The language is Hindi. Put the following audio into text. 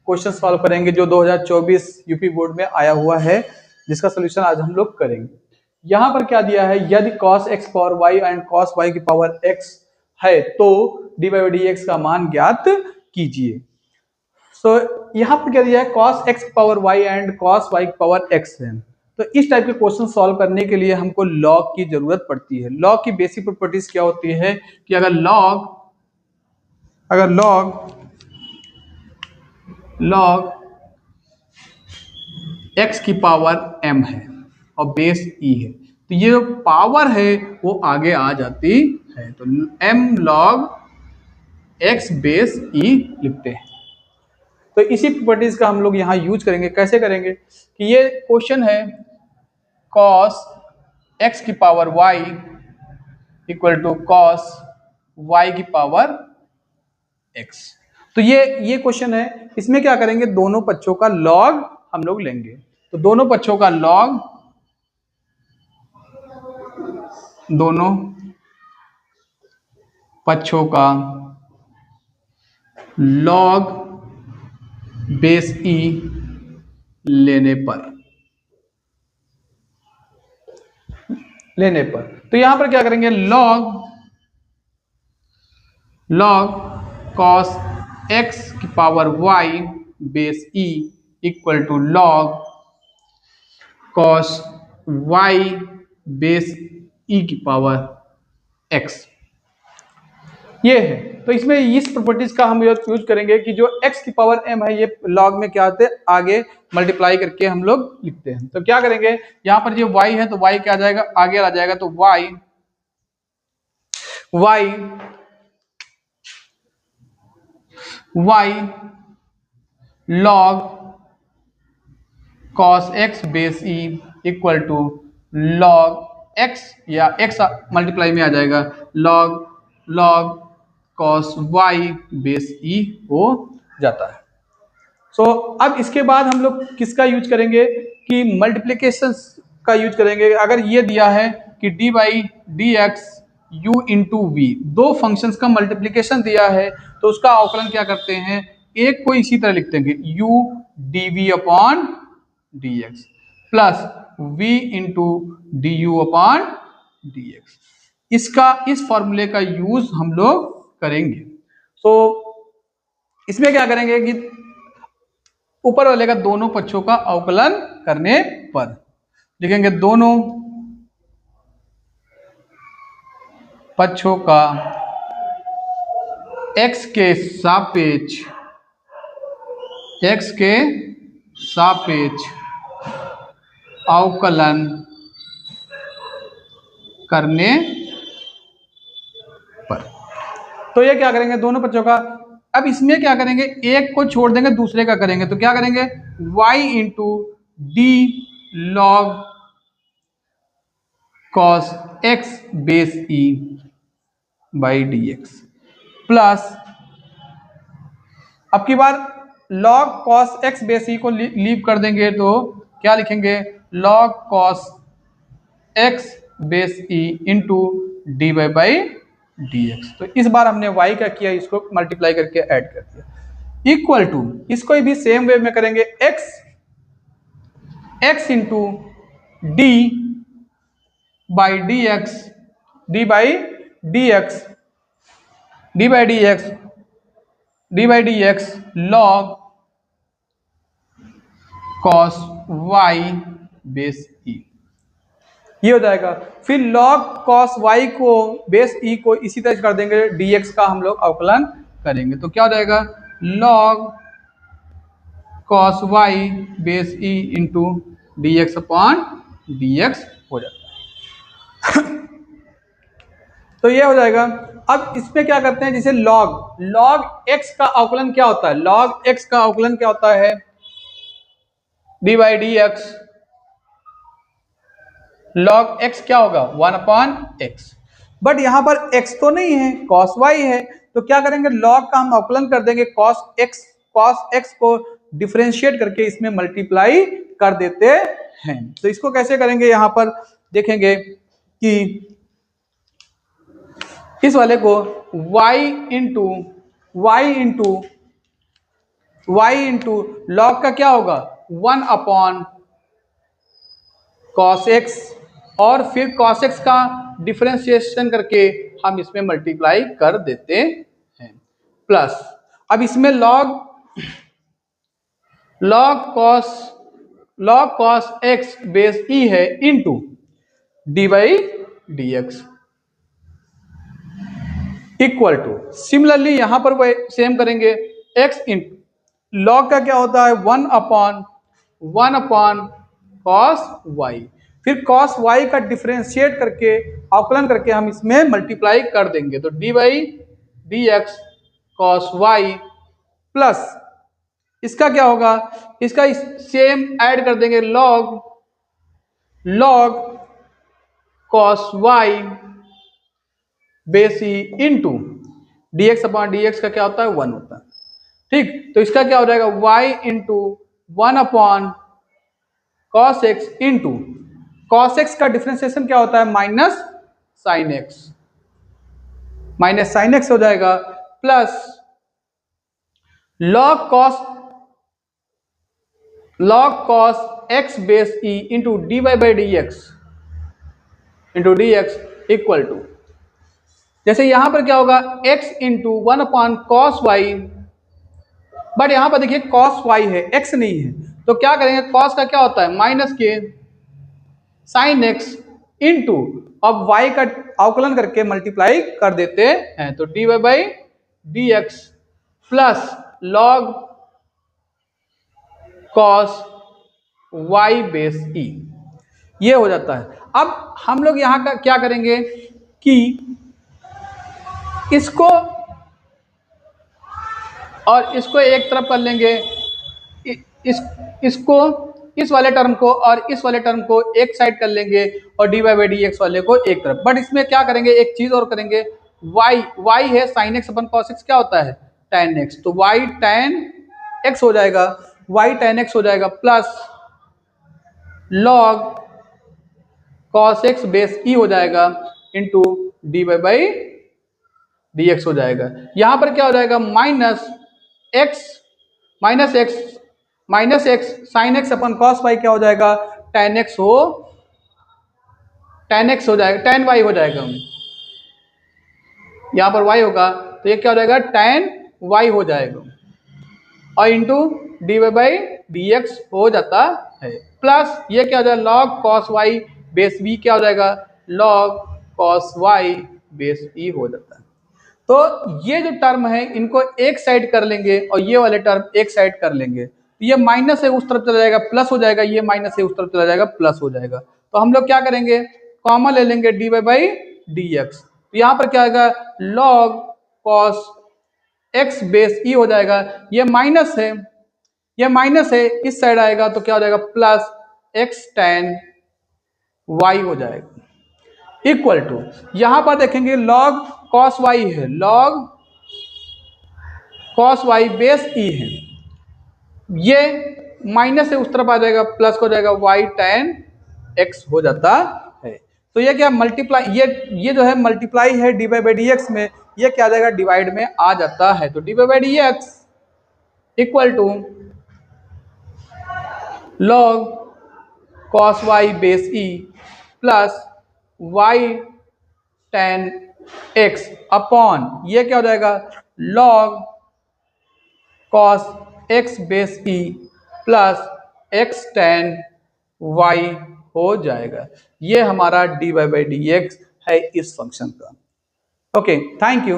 क्वेश्चन सॉल्व करेंगे जो 2024 यूपी बोर्ड में आया हुआ है, जिसका सोल्यूशन आज हम लोग करेंगे। यहाँ पर क्या दिया है, यदि cos x power y and cos y की पावर x है तो dy by dx का मान ज्ञात कीजिए। सो यहाँ पर क्या दिया है, cos x power y and cos y की पावर x है। तो इस टाइप के क्वेश्चन सॉल्व करने के लिए हमको लॉग की जरूरत पड़ती है। लॉग की बेसिक प्रॉपर्टीज क्या होती है कि अगर लॉग x की पावर m है और बेस e है, तो ये जो पावर है वो आगे आ जाती है, तो m log x base e लिखते हैं। तो इसी प्रॉपर्टीज का हम लोग यहाँ यूज करेंगे। कैसे करेंगे कि ये क्वेश्चन है cos x की power y equal to cos y की पावर x। तो ये क्वेश्चन है, इसमें क्या करेंगे, दोनों पक्षों का लॉग हम लोग लेंगे। तो दोनों पक्षों का लॉग बेस e लेने पर तो यहां पर क्या करेंगे, लॉग cos x की power y base e equal to log cos y base e की पावर x, ये है। तो इसमें इस प्रॉपर्टीज का हम यूज करेंगे कि जो x की पावर m है, ये लॉग में क्या होते हैं, आगे मल्टीप्लाई करके हम लोग लिखते हैं। तो क्या करेंगे, यहां पर जो y है तो y क्या आ जाएगा, आगे आ जाएगा, तो y log cos x base e equal to log x, या x मल्टीप्लाई में आ जाएगा, log cos y base e हो जाता है। सो अब इसके बाद हम लोग किसका यूज करेंगे कि मल्टीप्लिकेशन का यूज करेंगे। अगर ये दिया है कि d by d x u into v, दो फंक्शंस का मल्टीप्लिकेशन दिया है, तो उसका अवकलन क्या करते हैं, एक को इसी तरह लिखते हैं u d v upon d x plus v into d u upon d x. इस फॉर्मूले का यूज हम लोग करेंगे। तो इसमें क्या करेंगे कि ऊपर वाले का दोनों पक्षों का अवकलन करने पर लिखेंगे दोनों पक्षों का x के सापेक्ष अवकलन करने पर। तो ये क्या करेंगे, दोनों पक्षों का। अब इसमें क्या करेंगे, एक को छोड़ देंगे, दूसरे का करेंगे। तो क्या करेंगे, y into d log cos x base e by d x plus, अब की बार log cos x base e को लीव कर देंगे, तो क्या लिखेंगे, log cos x base e into d y by d x. तो इस बार हमने y क्या किया, इसको मल्टीप्लाई करके ऐड कर दिया, इक्वल टू, इसको भी सेम वे में करेंगे, x into d by d x D by d x log cos y base e, ये हो जाएगा। फिर log cos y को बेस e को इसी तरह कर देंगे, dx का हम लोग अवकलन करेंगे। तो क्या हो जाएगा, log cos y base e into D x upon d x हो जाता है। तो ये हो जाएगा। अब इसमें क्या करते हैं, जैसे log x का अवकलन क्या होता है, log x का अवकलन क्या होता है, D by d x, log x क्या होगा, 1 अपॉन x। बट यहां पर x तो नहीं है, cos y है, तो क्या करेंगे, log का हम अवकलन कर देंगे, cos x को डिफरेंशिएट करके इसमें मल्टीप्लाई कर देते हैं। तो इसको कैसे करेंगे, यहां पर देखेंगे कि इस वाले को y into y into log का क्या होगा 1 अपॉन कॉस एक्स, और फिर कॉस एक्स का डिफरेंशिएशन करके हम इसमें मल्टीप्लाई कर देते हैं, प्लस अब इसमें log log cos x base e है into d by d x equal to, similarly यहां पर वो सेम करेंगे एक्स इंटू लॉग का क्या होता है 1 अपॉन कॉस वाई, फिर कॉस वाई का डिफरेंशिएट करके अवकलन करके हम इसमें मल्टीप्लाई कर देंगे, तो d by d x cos y plus इसका क्या होगा, इसका सेम ऐड कर देंगे log cos y base e into dx upon dx का क्या होता है 1 होता है, ठीक। तो इसका क्या हो जाएगा y into 1 upon cos x into cos x का डिफरेंशिएशन क्या होता है माइनस साइन एक्स हो जाएगा, plus log cos x base e into d y by d x equal to, जैसे यहां पर क्या होगा x into 1 upon cos y, but यहां पर देखिए कॉस वाई है x नहीं है, तो क्या करेंगे कॉस का क्या होता है माइनस के साइन एक्स इंटू अब y का अवकलन करके मल्टीप्लाई कर देते हैं, तो d y by d x plus log cos y base e, ये हो जाता है। अब हम लोग यहां का क्या करेंगे कि इसको और इसको एक तरफ कर लेंगे, इसको इस वाले टर्म को और इस वाले टर्म को एक साइड कर लेंगे और d y by d x वाले को एक तरफ, बट इसमें क्या करेंगे एक चीज और करेंगे, y है sine x upon cos x क्या होता है tan एक्स, तो y tan एक्स हो जाएगा, y tan एक्स हो जाएगा plus log cos x base e हो जाएगा into d y by d x हो जाएगा। यहां पर क्या हो जाएगा minus x sine x upon cos y क्या हो जाएगा tan एक्स हो जाएगा, tan वाई हो जाएगा, यहां पर y होगा तो ये क्या हो जाएगा tan वाई हो जाएगा और into d y by d x हो जाता है, प्लस ये क्या हो जाएगा log cos y base v क्या हो जाएगा log cos y base e हो जाता है। तो ये जो टर्म है इनको एक साइड कर लेंगे और ये वाले टर्म एक साइड कर लेंगे, तो ये माइनस से उस तरफ चला जाएगा प्लस हो जाएगा, ये माइनस से उस तरफ चला जाएगा प्लस हो जाएगा, तो हम लोग क्या करेंगे कॉमन ले लेंगे d y by d x, तो यहाँ पर क्या आएगा log cos x base e हो जाएगा, ये माइनस है इस साइड आएगा तो क्या हो जाएगा प्लस एक्स tan वाई हो जाएगा इक्वल टू, यहां पर देखेंगे log cos वाई है, log cos y base e है, ये माइनस से उस तरफ आ जाएगा प्लस हो जाएगा y tan x हो जाता है, तो ये क्या मल्टीप्लाई ये जो है मल्टीप्लाई है d y by d x में, ये क्या आ जाएगा डिवाइड में आ जाता है, तो d y by d x equal to log cos y base E plus y tan x upon ये क्या हो जाएगा log cos x बेस ई प्लस x tan y हो जाएगा। ये हमारा dy बाई डी एक्स है इस फंक्शन का। Okay, thank you.